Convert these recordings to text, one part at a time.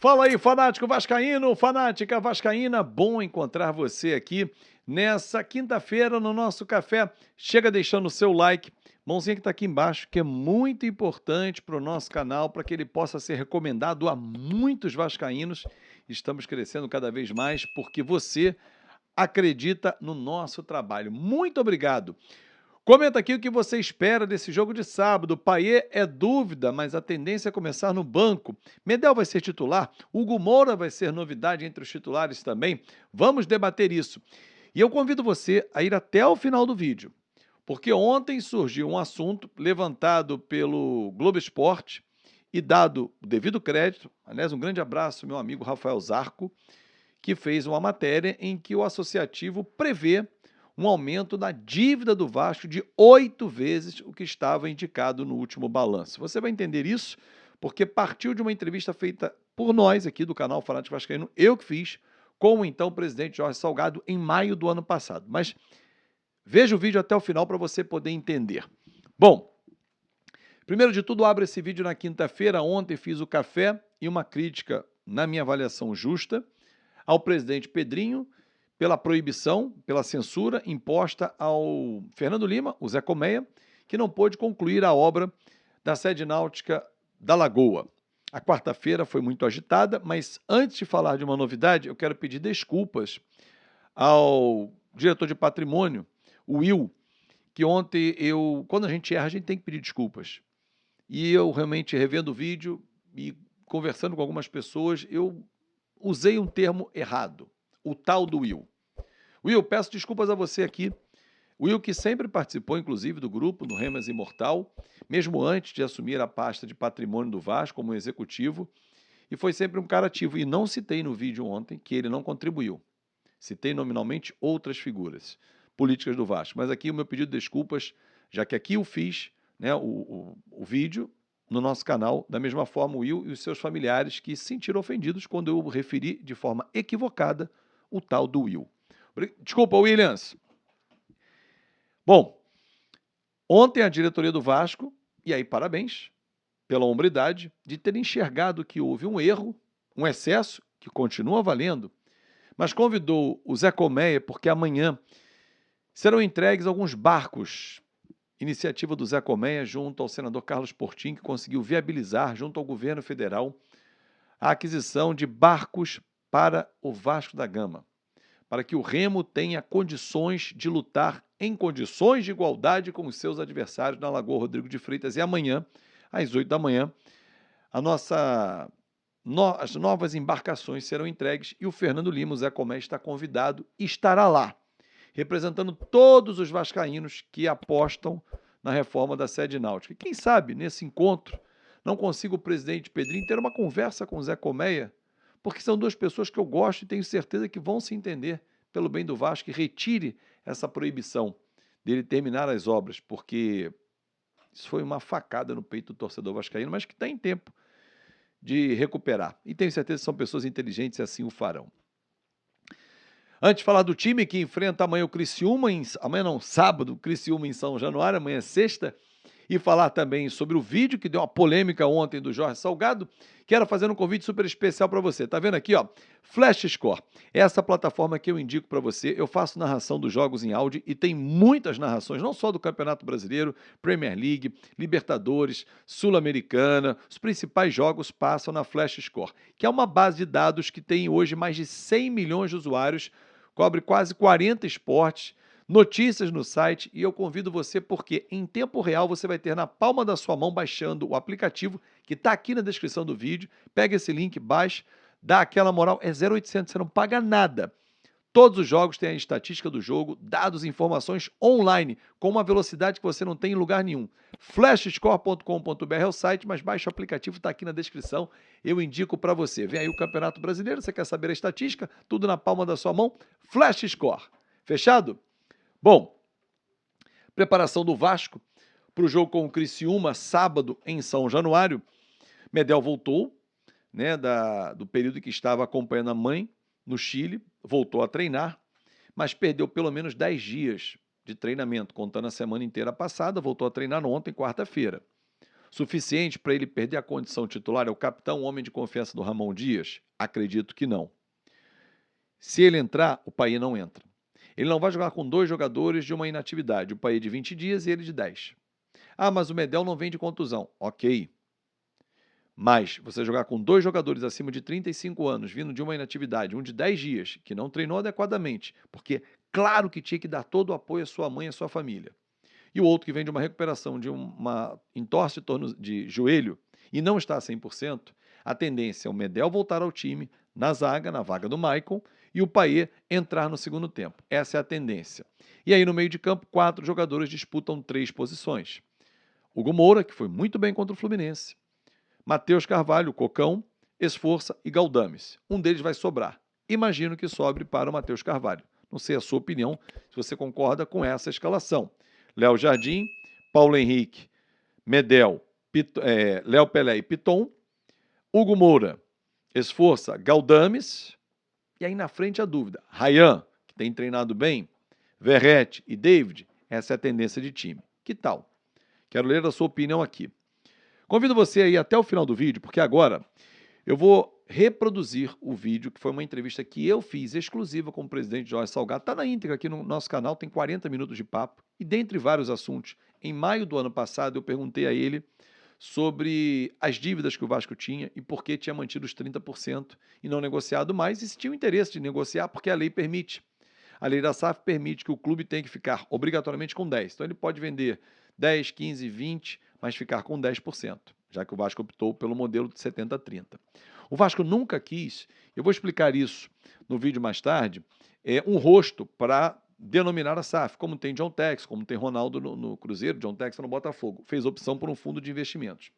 Fala aí, fanático vascaíno, fanática vascaína, bom encontrar você aqui nessa quinta-feira no nosso café. Chega deixando o seu like, mãozinha que está aqui embaixo, que é muito importante para o nosso canal, para que ele possa ser recomendado a muitos vascaínos. Estamos crescendo cada vez mais porque você acredita no nosso trabalho. Muito obrigado. Comenta aqui o que você espera desse jogo de sábado. Payet é dúvida, mas a tendência é começar no banco. Medel vai ser titular. Hugo Moura vai ser novidade entre os titulares também. Vamos debater isso. E eu convido você a ir até o final do vídeo, porque ontem surgiu um assunto levantado pelo Globo Esporte e dado o devido crédito, aliás, um grande abraço ao meu amigo Rafael Zarco, que fez uma matéria em que o associativo prevê um aumento na dívida do Vasco de 8 vezes o que estava indicado no último balanço. Você vai entender isso porque partiu de uma entrevista feita por nós aqui do canal Fanático Vascaíno, eu que fiz, com o então presidente Jorge Salgado em maio do ano passado. Mas veja o vídeo até o final para você poder entender. Bom, primeiro de tudo, abro esse vídeo na quinta-feira. Ontem fiz o café e uma crítica, na minha avaliação justa, ao presidente Pedrinho pela proibição, pela censura imposta ao Fernando Lima, o Zé Colmeia, que não pôde concluir a obra da sede náutica da Lagoa. A quarta-feira foi muito agitada, mas antes de falar de uma novidade, eu quero pedir desculpas ao diretor de patrimônio, o Will, que ontem quando a gente erra, a gente tem que pedir desculpas. E eu realmente, revendo o vídeo e conversando com algumas pessoas, eu usei um termo errado, o tal do Will. Will, peço desculpas a você aqui. Will, que sempre participou, inclusive, do grupo do Remas Imortal, mesmo antes de assumir a pasta de patrimônio do Vasco como executivo, e foi sempre um cara ativo. E não citei no vídeo ontem que ele não contribuiu. Citei nominalmente outras figuras políticas do Vasco. Mas aqui o meu pedido de desculpas, já que aqui eu fiz, né, o vídeo no nosso canal, da mesma forma o Will e os seus familiares que se sentiram ofendidos quando eu referi de forma equivocada o tal do Will. Desculpa, Williams. Bom, ontem a diretoria do Vasco, e aí parabéns pela hombridade, de ter enxergado que houve um erro, um excesso, que continua valendo, mas convidou o Zé Colmeia porque amanhã serão entregues alguns barcos, iniciativa do Zé Colmeia junto ao senador Carlos Portinho, que conseguiu viabilizar junto ao governo federal a aquisição de barcos para o Vasco da Gama, para que o Remo tenha condições de lutar em condições de igualdade com os seus adversários na Lagoa Rodrigo de Freitas. E amanhã, às 8 da manhã, as novas embarcações serão entregues e o Fernando Lima, o Zé Colmeia, está convidado e estará lá, representando todos os vascaínos que apostam na reforma da sede náutica. E quem sabe, nesse encontro, não consiga o presidente Pedrinho ter uma conversa com o Zé Colmeia, porque são duas pessoas que eu gosto e tenho certeza que vão se entender pelo bem do Vasco e retire essa proibição dele terminar as obras, porque isso foi uma facada no peito do torcedor vascaíno, mas que está em tempo de recuperar. E tenho certeza que são pessoas inteligentes e assim o farão. Antes de falar do time que enfrenta amanhã o Criciúma, amanhã não, sábado, o Criciúma em São Januário, amanhã é sexta, e falar também sobre o vídeo que deu uma polêmica ontem do Jorge Salgado, quero fazer um convite super especial para você. Tá vendo aqui, ó? Flash Score. Essa plataforma que eu indico para você. Eu faço narração dos jogos em áudio e tem muitas narrações, não só do Campeonato Brasileiro, Premier League, Libertadores, Sul-Americana. Os principais jogos passam na Flash Score, que é uma base de dados que tem hoje mais de 100 milhões de usuários, cobre quase 40 esportes, notícias no site, e eu convido você porque em tempo real você vai ter na palma da sua mão baixando o aplicativo que está aqui na descrição do vídeo. Pega esse link, baixa, dá aquela moral, é 0,800, você não paga nada. Todos os jogos têm a estatística do jogo, dados e informações online, com uma velocidade que você não tem em lugar nenhum. Flashscore.com.br é o site, mas baixa o aplicativo, está aqui na descrição, eu indico para você. Vem aí o Campeonato Brasileiro, você quer saber a estatística? Tudo na palma da sua mão, Flash Score. Fechado? Bom, preparação do Vasco para o jogo com o Criciúma, sábado, em São Januário. Medel voltou, né, do período que estava acompanhando a mãe no Chile, voltou a treinar, mas perdeu pelo menos 10 dias de treinamento, contando a semana inteira passada, voltou a treinar ontem, quarta-feira. Suficiente para ele perder a condição titular? É o capitão, o homem de confiança do Ramon Dias? Acredito que não. Se ele entrar, o Payet não entra. Ele não vai jogar com 2 jogadores de uma inatividade, o Payet de 20 dias e ele de 10. Ah, mas o Medel não vem de contusão. Ok. Mas você jogar com 2 jogadores acima de 35 anos, vindo de uma inatividade, um de 10 dias, que não treinou adequadamente, porque claro que tinha que dar todo o apoio à sua mãe e à sua família, e o outro que vem de uma recuperação de uma entorse de joelho e não está a 100%, a tendência é o Medel voltar ao time na zaga, na vaga do Maicon, e o Payet entrar no segundo tempo. Essa é a tendência. E aí no meio de campo, 4 jogadores disputam 3 posições. Hugo Moura, que foi muito bem contra o Fluminense. Matheus Carvalho, Cocão, Esforça e Galdames. Um deles vai sobrar. Imagino que sobre para o Matheus Carvalho. Não sei a sua opinião, se você concorda com essa escalação. Léo Jardim, Paulo Henrique, Medel, Léo Pelé e Piton, Hugo Moura, Esforça, Galdames, e aí na frente a dúvida, Ryan, que tem treinado bem, Verrete e David, essa é a tendência de time. Que tal? Quero ler a sua opinião aqui. Convido você aí até o final do vídeo, porque agora eu vou reproduzir o vídeo, que foi uma entrevista que eu fiz exclusiva com o presidente Jorge Salgado. Está na íntegra aqui no nosso canal, tem 40 minutos de papo. E dentre vários assuntos, em maio do ano passado, eu perguntei a ele sobre as dívidas que o Vasco tinha e por que tinha mantido os 30% e não negociado mais, e se tinha o interesse de negociar, porque a lei permite. A lei da SAF permite que o clube tenha que ficar obrigatoriamente com 10%. Então ele pode vender 10, 15, 20, mas ficar com 10%, já que o Vasco optou pelo modelo de 70-30. O Vasco nunca quis, eu vou explicar isso no vídeo mais tarde, um rosto para denominar a SAF, como tem John Tex, como tem Ronaldo no Cruzeiro, John Tex no Botafogo. Fez opção por um fundo de investimentos.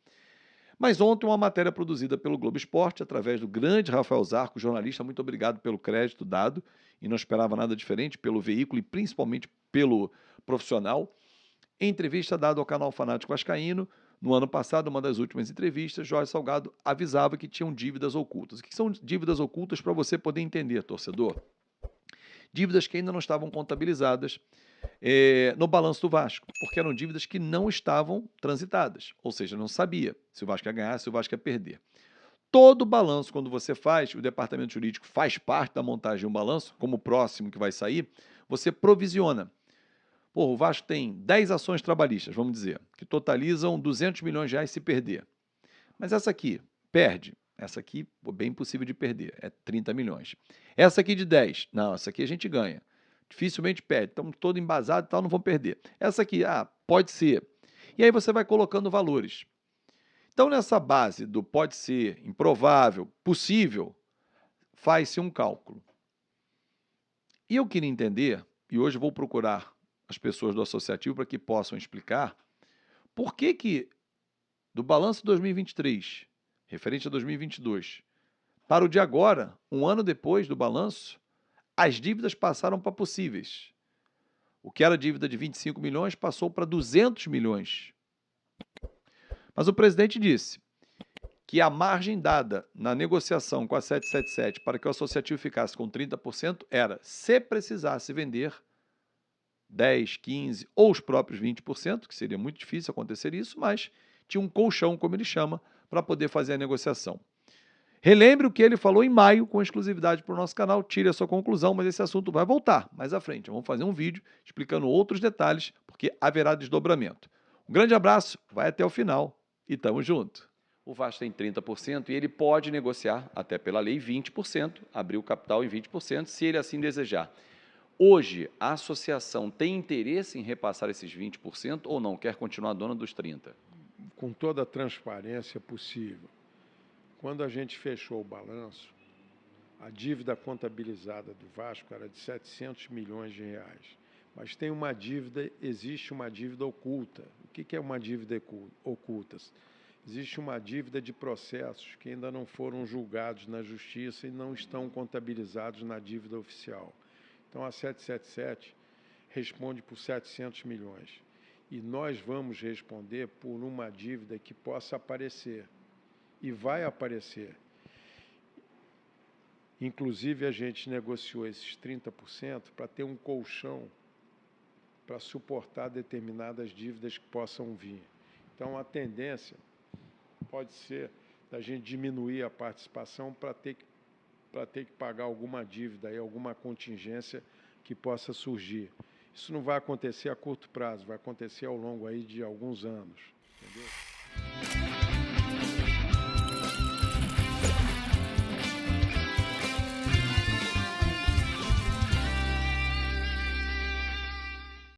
Mas ontem uma matéria produzida pelo Globo Esporte, através do grande Rafael Zarco, jornalista, muito obrigado pelo crédito dado, e não esperava nada diferente, pelo veículo e principalmente pelo profissional. Em entrevista dada ao canal Fanático Vascaíno, no ano passado, uma das últimas entrevistas, Jorge Salgado avisava que tinham dívidas ocultas. O que são dívidas ocultas para você poder entender, torcedor? Dívidas que ainda não estavam contabilizadas no balanço do Vasco, porque eram dívidas que não estavam transitadas, ou seja, não sabia se o Vasco ia ganhar, se o Vasco ia perder. Todo balanço, quando você faz, o departamento jurídico faz parte da montagem de um balanço, como o próximo que vai sair, você provisiona. Pô, o Vasco tem 10 ações trabalhistas, vamos dizer, que totalizam 200 milhões de reais se perder. Mas essa aqui, perde. Essa aqui, bem impossível de perder, é 30 milhões. Essa aqui de 10, não, essa aqui a gente ganha. Dificilmente perde, estamos todo embasado e tal, não vão perder. Essa aqui, pode ser. E aí você vai colocando valores. Então, nessa base do pode ser, improvável, possível, faz-se um cálculo. E eu queria entender, e hoje vou procurar as pessoas do associativo para que possam explicar, por que do balanço 2023, referente a 2022, para o de agora, um ano depois do balanço, as dívidas passaram para possíveis. O que era dívida de 25 milhões passou para 200 milhões. Mas o presidente disse que a margem dada na negociação com a 777 para que o associativo ficasse com 30% era, se precisasse vender 10, 15 ou os próprios 20%, que seria muito difícil acontecer isso, mas tinha um colchão, como ele chama, para poder fazer a negociação. Relembre o que ele falou em maio, com exclusividade para o nosso canal, tire a sua conclusão, mas esse assunto vai voltar mais à frente. Vamos fazer um vídeo explicando outros detalhes, porque haverá desdobramento. Um grande abraço, vai até o final e tamo junto. O Vasco tem 30% e ele pode negociar, até pela lei, 20%, abrir o capital em 20%, se ele assim desejar. Hoje, a associação tem interesse em repassar esses 20% ou não? Quer continuar dona dos 30%? Com toda a transparência possível. Quando a gente fechou o balanço, a dívida contabilizada do Vasco era de 700 milhões de reais. Mas tem uma dívida, existe uma dívida oculta. O que é uma dívida oculta? Existe uma dívida de processos que ainda não foram julgados na justiça e não estão contabilizados na dívida oficial. Então, a 777 responde por 700 milhões. E nós vamos responder por uma dívida que possa aparecer. E vai aparecer. Inclusive, a gente negociou esses 30% para ter um colchão para suportar determinadas dívidas que possam vir. Então, a tendência pode ser da gente diminuir a participação para ter que pagar alguma dívida, aí, alguma contingência que possa surgir. Isso não vai acontecer a curto prazo, vai acontecer ao longo aí de alguns anos, entendeu?